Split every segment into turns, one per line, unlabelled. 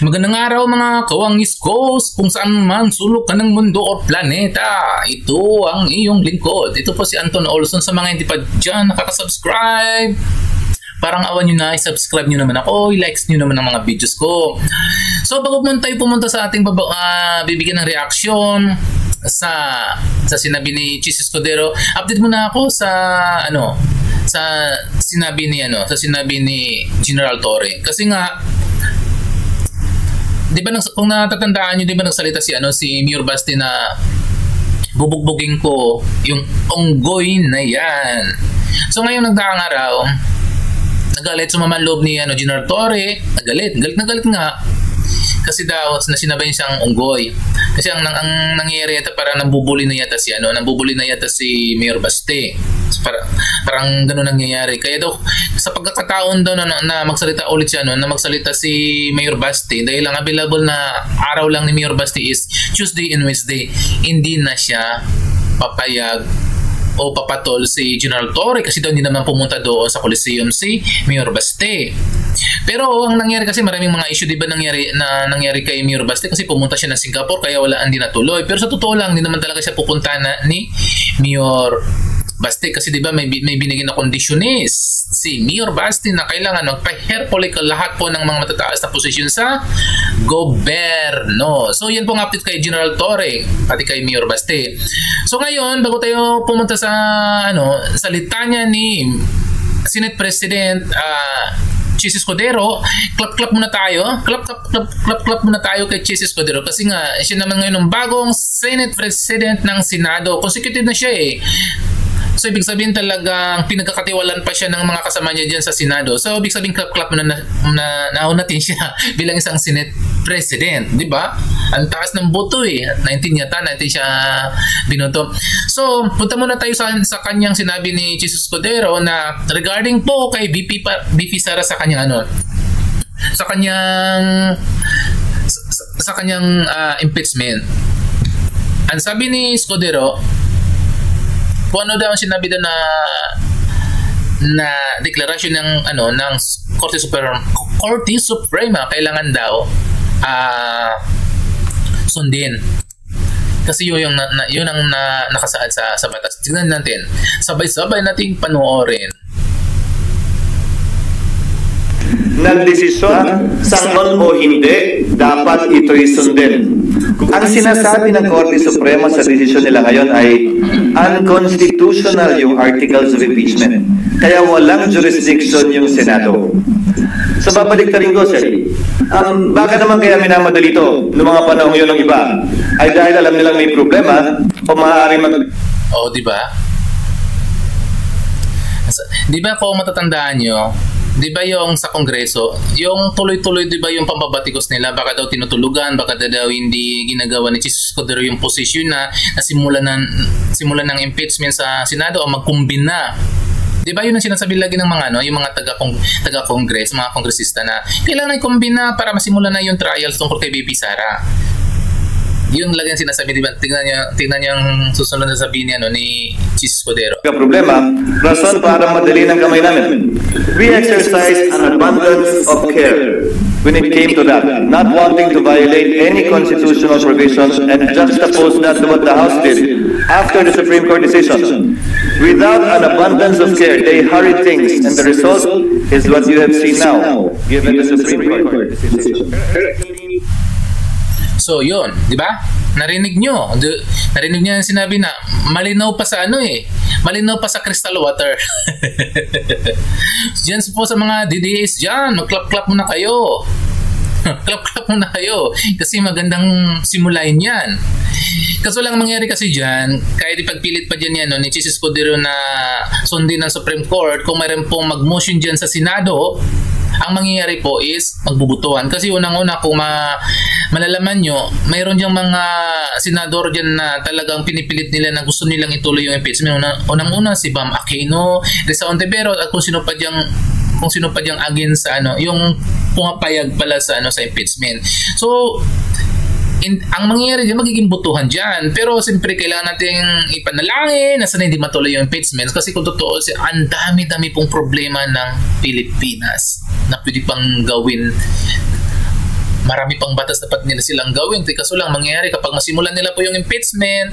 Magandang araw mga kawangis ko kung saan man sulok ka ng mundo o planeta. Ito ang iyong lingkod. Ito po si Anton Olson. Sa mga hindi pa dyan nakaka-subscribe, parang awan nyo na, i-subscribe nyo naman ako, i-likes nyo naman ang mga videos ko. So bago mo tayo pumunta sa ating bibigyan ng reaksyon sa sinabi ni Chis Escudero, update muna ako sa sa sinabi ni General Torre. Kasi nga, di ba kung natatandaan niyo, di ba nagsalita si Mayor Basti na bubugbugin ko yung unggoy na yan. So ngayon nagdaang araw, nagalit, sumaman loob ni General Torre, galit nga. Kasi daw na sinabi niya siyang unggoy. Kasi ang nangyayari yata, parang nambubuli na yata si Mayor Basti. Parang gano'n nangyayari. Kaya daw sa pagkakataon daw na magsalita ulit siya, na magsalita si Mayor Basti, dahil ang available na araw lang ni Mayor Basti is Tuesday and Wednesday, hindi na siya papayag o papatol si General Torre kasi daw hindi naman pumunta doon sa Coliseum si Mayor Basti. Pero ang nangyari kasi, maraming mga issue, di ba, nangyari kay Mayor Basti kasi pumunta siya ng Singapore kaya wala, hindi natuloy. Pero sa totoo lang, hindi naman talaga siya pupunta ni Mayor Basti kasi di ba may binigyan na conditionis si Mayor Basti na kailangan magpa-herpole lahat po ng mga matataas na posisyon sa gobyerno. So yan pong update kay General Torre pati kay Mayor Basti. So ngayon, bago tayo pumunta sa sa litanya ni Senate President Chis Escudero, clap muna tayo. Clap muna tayo kay Chis Escudero kasi nga siya naman ngayon ng bagong Senate President ng Senado. Consecutive na siya eh. So ibig sabihin talagang pinagkakatiwalaan pa siya ng mga kasama niya dyan sa Senado. So ibig sabihin clap na natin siya bilang isang Senate President, di ba? Ang taas ng boto eh. 19 siya binoto. So punta muna tayo sa kanyang sinabi ni Chis Escudero na regarding po kay VP Sara sa kanyang impeachment. Ang sabi ni Escudero, kung ano daw ang sinabi doon na deklarasyon ng Korte Suprema, kailangan daw sundin. Kasi yun ang nakasaad sa batas. Tingnan natin. Sabay-sabay nating panoorin.
Nagdesisyon, sangon o hindi, dapat ito'y sundin. Ang sinasabi ng Korte Suprema sa desisyon nila ngayon ay unconstitutional yung articles of impeachment. Kaya walang jurisdiction yung Senado. So babalik rin ko, sir. Baka naman kaya minamadali ito noong mga panahon yun ng iba ay dahil alam nilang may problema o maaaring
di ba? Di ba kung matatandaan nyo, di ba yung sa Kongreso, yung tuloy-tuloy, di ba yung pambabatikos nila, baka daw tinutulugan, baka daw hindi ginagawa ni Chis Escudero yung posisyon na simulan ng impeachment sa Senado o magkumbina. Di ba yun ang sinasabi lagi ng mga yung mga taga-Congress, mga kongresista na kailangan i-kumbina para masimulan na yung trials tungkol kay VP Sara. Yun lagi ang sinasabi, di ba? Tingnan niyo ang susunod na sabihin ni Chis Escudero.
Problema, rason para madali ng kamay namin. We exercised an abundance of care when it came to that, not wanting to violate any constitutional provisions and juxtapose that to what the House did after the Supreme Court decision. Without an abundance of care, they hurried things, and the result is what you have seen now, given the Supreme Court decision.
So yun, di ba? Narinig nyo yung sinabi na malinaw pa sa malinaw pa sa crystal water. Diyan po sa mga DDAs dyan, mag-clap muna kayo. Clap muna kayo kasi magandang simulain yan. Kaso lang mangyari kasi dyan, kahit ipagpilit pa dyan ni Chis Escudero na sundin ng Supreme Court, kung mayroon pong mag-motion dyan sa Senado, ang mangyayari po is magbubutuhan. Kasi unang-una, kung malalaman nyo, mayroon diyang mga senador dyan na talagang pinipilit nila na gusto nilang ituloy yung impeachment. Unang-una si Bam Aquino, Risa Ontiveros, at kung sino pa diyang against sa yung pumapayag pala sa impeachment. So ang mangyayari dyan, magiging butuhan dyan. Pero siyempre kailangan nating ipanalangin na sana hindi matuloy yung impeachment. Kasi kung totoo, ang dami-dami pong problema ng Pilipinas na pwede pang gawin marami pang batas dapat nila silang gawin. Kaso lang mangyayari kapag masimulan nila po yung impeachment,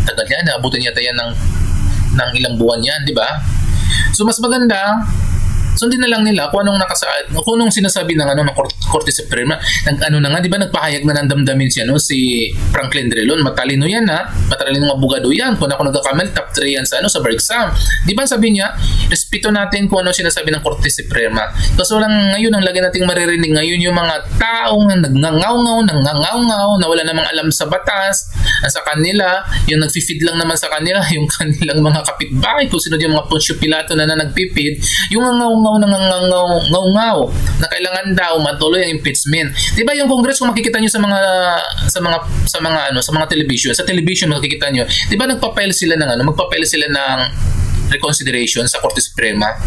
tagal yan, naabutin yata yan ng ilang buwan yan, di ba? So mas maganda, sundin na lang nila kung anong nakasaad, kung anong sinasabi ng ng Korte Suprema. Na nga, di ba, nagpahayag na ng damdamin si Franklin Drilon. Matalino yan, ha? Matalino ng abogado yan. Kung ako nagkakamali, top 3 yan sa bar exam. Di ba sabi niya, respeto natin kung ano sinasabi ng Korte Suprema. Kaso lang ngayon, ang lagi nating maririnig ngayon yung mga taong nangangaw-ngaw, na wala namang alam sa batas, sa kanila, yung nagfi-feed lang naman sa kanila, yung kanilang mga kapitbahay, kung sino yung mga Poncio Pilato na nagpi-feed, yung nangaw-ngaw na kailangan daw matuloy ang impeachment. 'Di ba yung Congress, kung makikita niyo sa mga television, sa television makikita niyo, 'di ba magpa-file sila ng reconsideration sa Korte Suprema.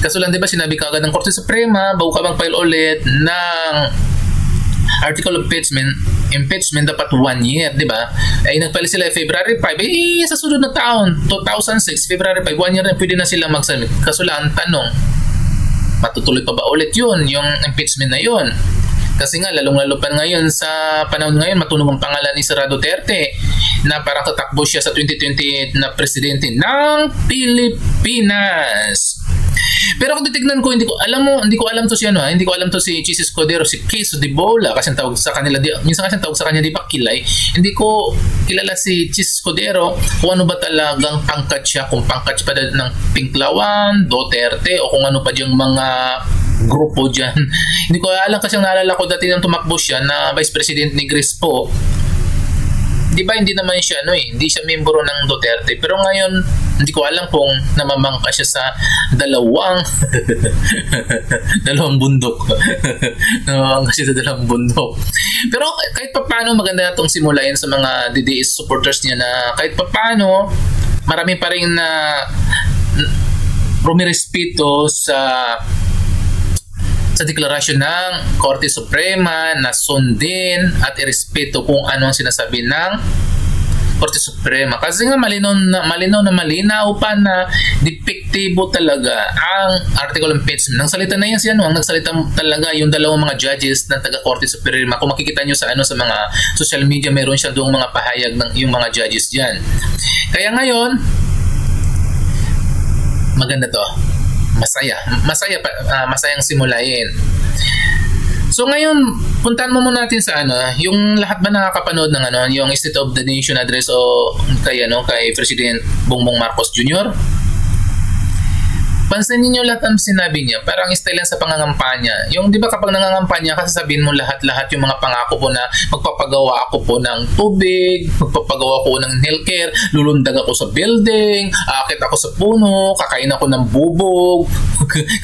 Kaso lang, 'di ba, sinabi kaagad ng Korte Suprema, bago ka mag-file ulit ng article of impeachment dapat 1 year, di ba? Ay nagpali sila February 5, sa sunod na taon, 2006, February 5, 1 year na pwede na silang mag-submit. Kaso lang, ang tanong, matutuloy pa ba ulit yun, yung impeachment na yun? Kasi nga, lalong-lalo pa ngayon sa panahon ngayon, matunog ang pangalan ni Sara Duterte na parang tatakbo siya sa 2028 na presidente ng Pilipinas. Pero kung titignan ko, hindi ko alam to si hindi ko alam to si Chis Escudero, si Queso de Bola, kasi ang tawag sa kanila, minsan kasi ang tawag sa kanya, di ba, Kilay. Hindi ko kilala si Chis Escudero kung ano ba talagang pangkat siya, kung pangkat pa ng Pinklawan, Duterte, o kung ano pa yung mga grupo dyan. Hindi ko alam, kasi ang naalala ko dati nang tumakbo siya na Vice President ni Grace po. Di ba, hindi naman siya hindi siya membro ng Duterte, pero ngayon hindi ko alam kung namamangka siya sa dalawang bundok. Namamangka siya sa dalawang bundok. Pero kahit papaano, maganda na itong simulain sa mga DDS supporters niya na kahit papaano marami pa rin na rumirespeto sa deklarasyon ng Korte Suprema na sundin at irespeto kung ano ang sinasabi ng Korte Suprema. Kasi nga malinaw pa na depektibo talaga ang article of impeachment. Nang salita na yan ang nagsalita talaga yung dalawang mga judges ng taga Korte Suprema. Kung makikita nyo sa mga social media, meron siya doong mga pahayag ng yung mga judges diyan. Kaya ngayon, maganda to. Masayang simulain. So ngayon, puntahan mo muna natin sa yung lahat ba nakakapanood ng yung State of the Nation address o kay President Bongbong Marcos Jr. Pansin niyo lahat ang sinabi niya, parang style lang sa pangangampanya. Yung 'di ba kapag nangangampanya kasi sabihin mo lahat yung mga pangako po na magpapagawa ako po ng tubig, magpapagawa ko ng healthcare, lulundag ako sa building, aakit ako sa puno, kakain ako ng bubog,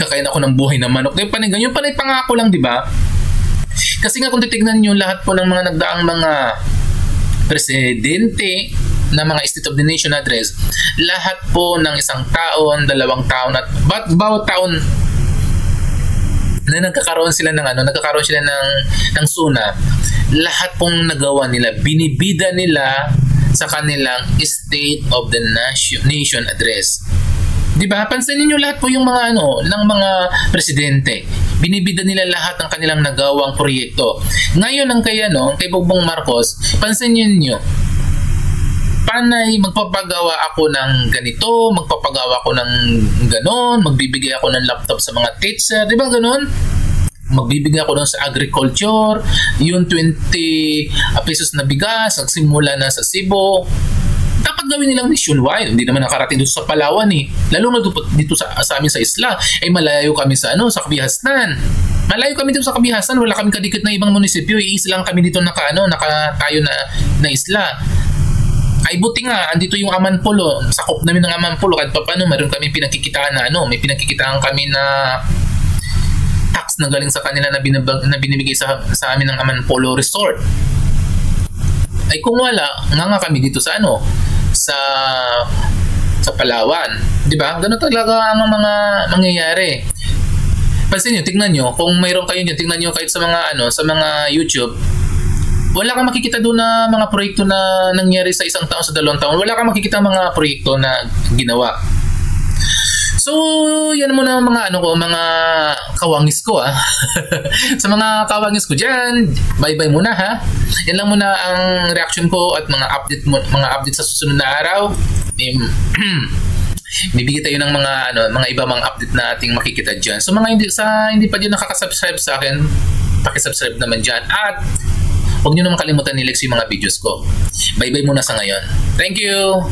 kakain ako ng buhay na manok. Yung panay pangako lang, 'di ba? Kasi nga kung titignan niyo lahat po ng mga nagdaang mga presidente na mga State of the Nation address, lahat po ng 1 taon, 2 taon at bawat taon na nagkakaroon sila ng SUNA, lahat pong nagawa nila, binibida nila sa kanilang State of the Nation address. Di ba? Pansinin niyo lahat po yung mga ng mga presidente. Binibida nila lahat ng kanilang nagawang proyekto. Ngayon ang kay Bongbong Marcos, pansinin niyo, panay magpapagawa ako ng ganito, magpapagawa ako ng ganon, magbibigay ako ng laptop sa mga teacher, di ba ganon? Magbibigay ako doon sa agriculture, yung 20 pesos na bigas, nagsimula na sa Cebu. Dapat gawin nilang nationwide. Hindi naman nakarating dito sa Palawan Lalo na dito sa amin sa isla, ay malayo kami sa Kabihasnan. Malayo kami dito sa Kabihasnan, wala kami kadikit na ibang munisipyo, iisa lang kami dito nakatayo na isla. Ay buti nga, andito yung Amanpulo, sakop namin ng Amanpulo, kahit pa paano meron kami pinagkikitaan may pinagkikitaan kami na tax na galing sa kanila na binibigay sa amin ng Amanpulo Resort. Ay kung wala, nga kami dito sa sa Palawan, di ba? Ganun talaga ang mga mangyayari. Pansin niyo, tingnan niyo, kung mayroon kayo diyan, tingnan niyo kahit sa mga sa mga YouTube, wala kang makikita doon na mga proyekto na nangyari sa 1 taon, sa 2 taon. Wala kang makikita mga proyekto na ginawa. So, yan muna ang mga mga kawangis ko Sa mga kawangis ko diyan, bye-bye muna ha. Yan lang muna ang reaction ko at mga update sa susunod na araw. Bibigay tayo ng mga iba mga update na ating makikita diyan. So mga hindi pa din nakaka-subscribe sa akin, paki-subscribe naman diyan at huwag niyo naman kalimutan i-like yung mga videos ko. Bye-bye muna sa ngayon. Thank you.